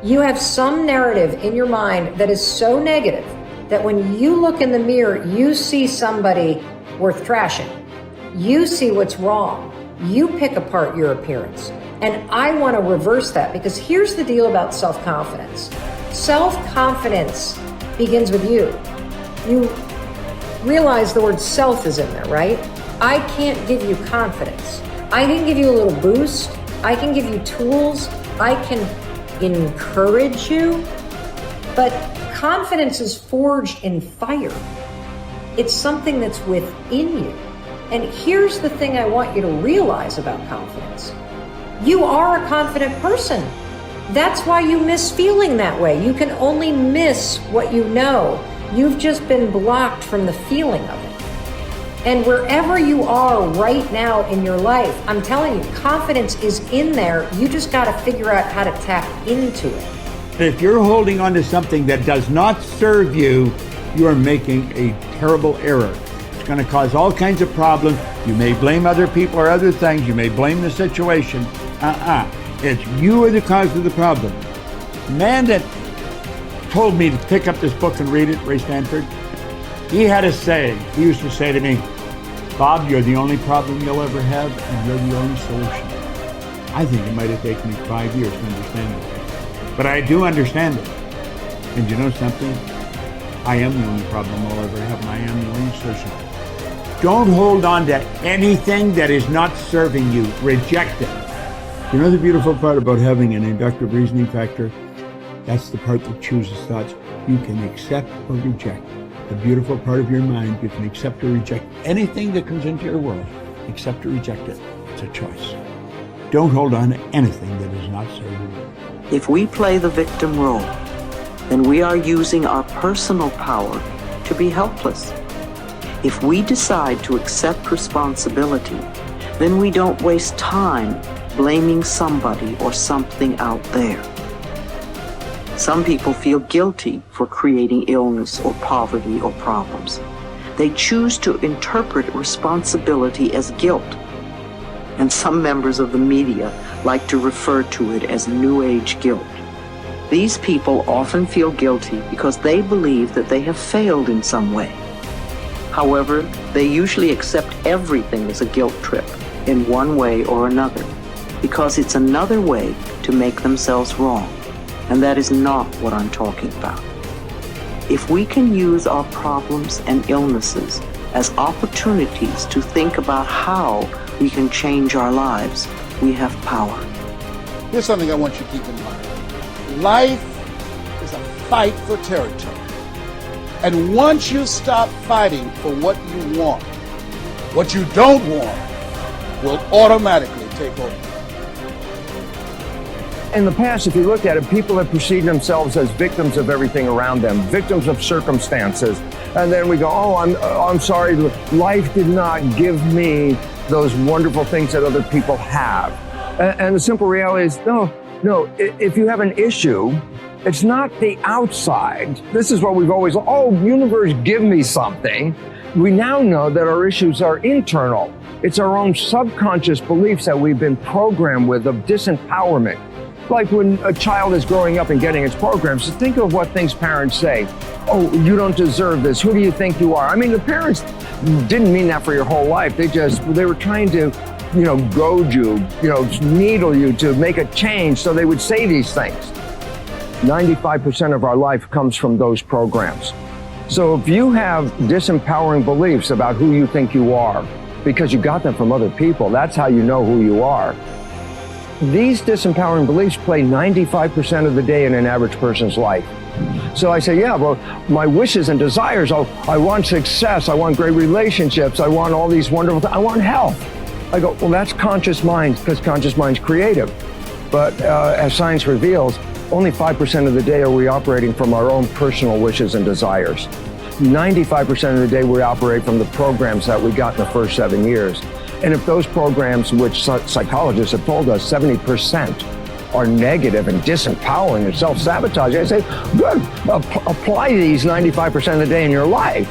You have some narrative in your mind that is so negative that when you look in the mirror, you see somebody worth trashing. You see what's wrong. You pick apart your appearance. And I want to reverse that, because here's the deal about self-confidence. Self-confidence begins with you. You realize the word self is in there, right? I can't give you confidence. I can give you a little boost. I can give you tools. I can encourage you. But confidence is forged in fire. It's something that's within you. And here's the thing I want you to realize about confidence. You are a confident person. That's why you miss feeling that way. You can only miss what you know. You've just been blocked from the feeling of it. And wherever you are right now in your life, I'm telling you, confidence is in there. You just got to figure out how to tap into it. If you're holding on to something that does not serve you, you are making a terrible error. It's going to cause all kinds of problems. You may blame other people or other things. You may blame the situation. It's you are the cause of the problem. The man that told me to pick up this book and read it, Ray Stanford, he had a saying. He used to say to me, Bob, you're the only problem you'll ever have, and you're the only solution. I think it might have taken me 5 years to understand it. But I do understand it. And you know something? I am the only problem I'll ever have, and I am the only solution. Don't hold on to anything that is not serving you. Reject it. You know the beautiful part about having an inductive reasoning factor? That's the part that chooses thoughts. You can accept or reject. The beautiful part of your mind, you can accept or reject anything that comes into your world. Accept or reject it. It's a choice. Don't hold on to anything that is not serving you. If we play the victim role, then we are using our personal power to be helpless. If we decide to accept responsibility, then we don't waste time blaming somebody or something out there. Some people feel guilty for creating illness or poverty or problems. They choose to interpret responsibility as guilt. And some members of the media like to refer to it as New Age guilt. These people often feel guilty because they believe that they have failed in some way. However, they usually accept everything as a guilt trip in one way or another, because it's another way to make themselves wrong. And that is not what I'm talking about. If we can use our problems and illnesses as opportunities to think about how we can change our lives, we have power. Here's something I want you to keep in mind. Life is a fight for territory. And once you stop fighting for what you want, what you don't want will automatically take over. In the past, if you look at it, people have perceived themselves as victims of everything around them, victims of circumstances. And then we go, oh, I'm sorry, life did not give me those wonderful things that other people have. And the simple reality is, no, if you have an issue, it's not the outside. This is what we've always, universe, give me something. We now know that our issues are internal. It's our own subconscious beliefs that we've been programmed with of disempowerment. Like when a child is growing up and getting its programs, so think of what things parents say. Oh, you don't deserve this. Who do you think you are? I mean, the parents didn't mean that for your whole life. They were trying to, goad you, needle you to make a change. So they would say these things. 95% of our life comes from those programs. So if you have disempowering beliefs about who you think you are, because you got them from other people, that's how you know who you are. These disempowering beliefs play 95% of the day in an average person's life. So I say, my wishes and desires, I want success, I want great relationships, I want all these wonderful things, I want health. I go, well, that's conscious mind, because conscious mind's creative. But as science reveals, only 5% of the day are we operating from our own personal wishes and desires. 95% of the day we operate from the programs that we got in the first 7 years. And if those programs, which psychologists have told us 70% are negative and disempowering and self-sabotaging, I say, good, apply these 95% of the day in your life.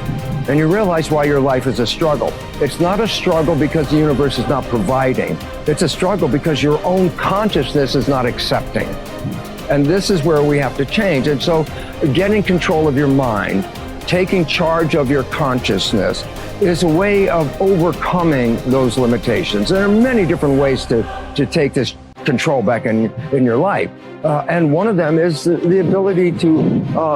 And you realize why your life is a struggle. It's not a struggle because the universe is not providing. It's a struggle because your own consciousness is not accepting. And this is where we have to change. And so getting control of your mind, taking charge of your consciousness is a way of overcoming those limitations. There are many different ways to take this control back in your life. And one of them is the ability to,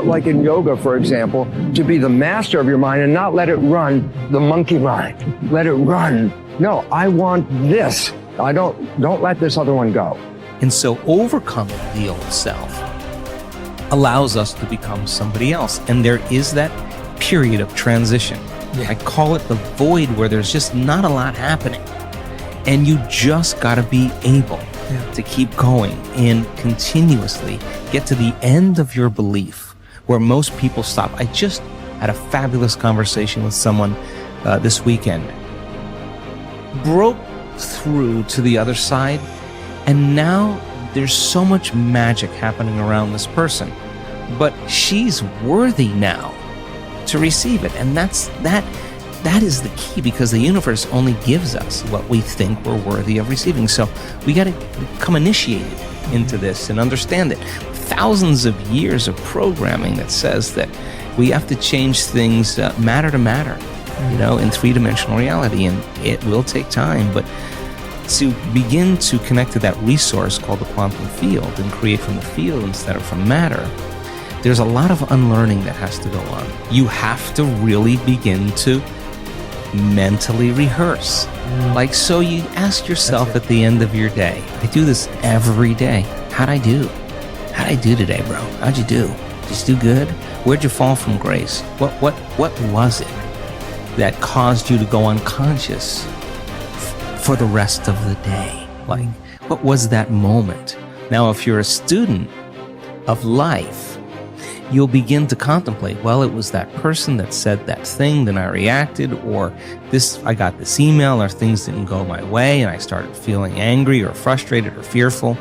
like in yoga, for example, to be the master of your mind and not let it run the monkey mind. Let it run. No, I want this. Don't let this other one go. And so overcoming the old self allows us to become somebody else. And there is that period of transition. Yeah. I call it the void, where there's just not a lot happening. And you just got to be able to keep going and continuously get to the end of your belief, where most people stop. I just had a fabulous conversation with someone this weekend. Broke through to the other side, and now there's so much magic happening around this person, but she's worthy now to receive it. And that is the key, because the universe only gives us what we think we're worthy of receiving. So we got to become initiated into this and understand it. Thousands of years of programming that says that we have to change things matter to matter, in three-dimensional reality, and it will take time. But to begin to connect to that resource called the quantum field and create from the field instead of from matter, there's a lot of unlearning that has to go on. You have to really begin to mentally rehearse. Like, so you ask yourself at the end of your day, I do this every day. How'd I do? How'd I do today, bro? How'd you do? Did you do good? Where'd you fall from grace? What was it that caused you to go unconscious for the rest of the day? Like, what was that moment? Now, if you're a student of life, you'll begin to contemplate, well, it was that person that said that thing, then I reacted, or I got this email, or things didn't go my way, and I started feeling angry or frustrated or fearful.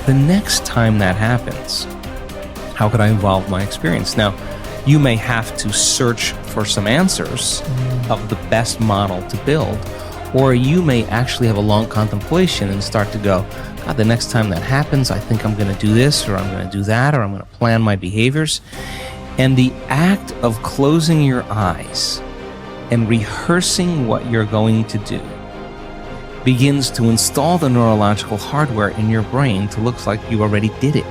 The next time that happens, how could I evolve my experience? Now, you may have to search for some answers of the best model to build, or you may actually have a long contemplation and start to go, God, the next time that happens, I think I'm going to do this, or I'm going to do that, or I'm going to plan my behaviors. And the act of closing your eyes and rehearsing what you're going to do begins to install the neurological hardware in your brain to look like you already did it.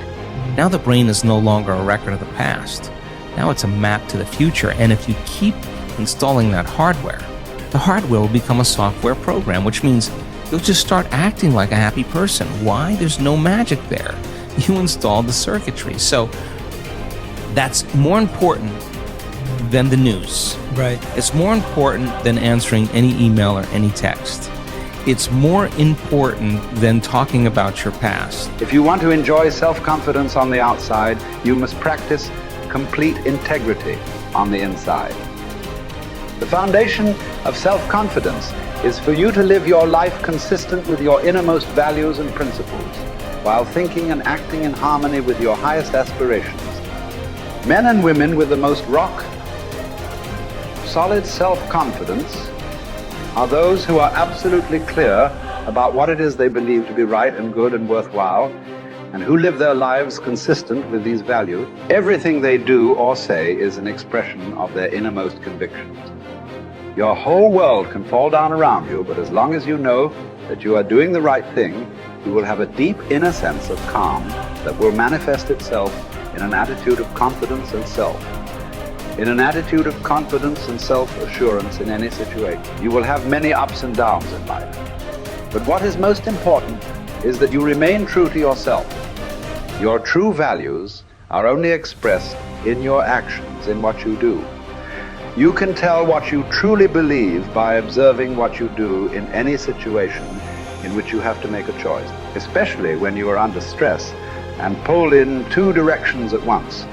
Now the brain is no longer a record of the past. Now it's a map to the future. And if you keep installing that hardware, the hardware will become a software program, which means you'll just start acting like a happy person. Why? There's no magic there. You installed the circuitry. So that's more important than the news. Right. It's more important than answering any email or any text. It's more important than talking about your past. If you want to enjoy self-confidence on the outside, you must practice complete integrity on the inside. The foundation of self-confidence is for you to live your life consistent with your innermost values and principles, while thinking and acting in harmony with your highest aspirations. Men and women with the most solid self-confidence are those who are absolutely clear about what it is they believe to be right and good and worthwhile, and who live their lives consistent with these values. Everything they do or say is an expression of their innermost convictions. Your whole world can fall down around you, but as long as you know that you are doing the right thing, you will have a deep inner sense of calm that will manifest itself in an attitude of confidence and self. In an attitude of confidence and self-assurance in any situation. You will have many ups and downs in life. But what is most important is that you remain true to yourself. Your true values are only expressed in your actions, in what you do. You can tell what you truly believe by observing what you do in any situation in which you have to make a choice, especially when you are under stress and pulled in two directions at once,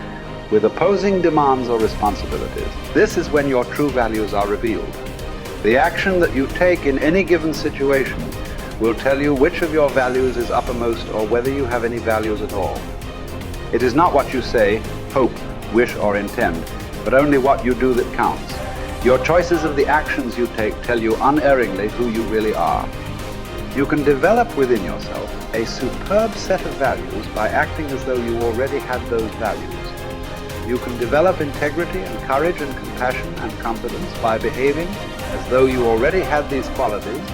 with opposing demands or responsibilities. This is when your true values are revealed. The action that you take in any given situation will tell you which of your values is uppermost or whether you have any values at all. It is not what you say, hope, wish, or intend, but only what you do that counts. Your choices of the actions you take tell you unerringly who you really are. You can develop within yourself a superb set of values by acting as though you already had those values. You can develop integrity and courage and compassion and confidence by behaving as though you already had these qualities.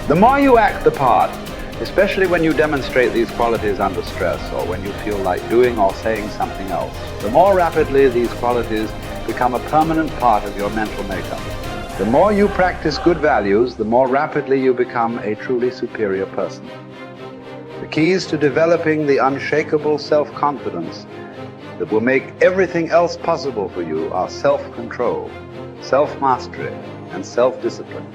The more you act the part, especially when you demonstrate these qualities under stress or when you feel like doing or saying something else, the more rapidly these qualities become a permanent part of your mental makeup. The more you practice good values, the more rapidly you become a truly superior person. The keys to developing the unshakable self-confidence that will make everything else possible for you are self-control, self-mastery, and self-discipline.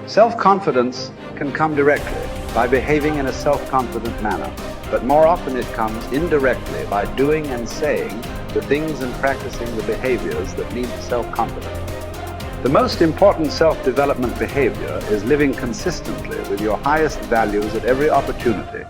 Self-confidence can come directly by behaving in a self-confident manner, but more often it comes indirectly by doing and saying the things and practicing the behaviors that lead to self-confidence. The most important self-development behavior is living consistently with your highest values at every opportunity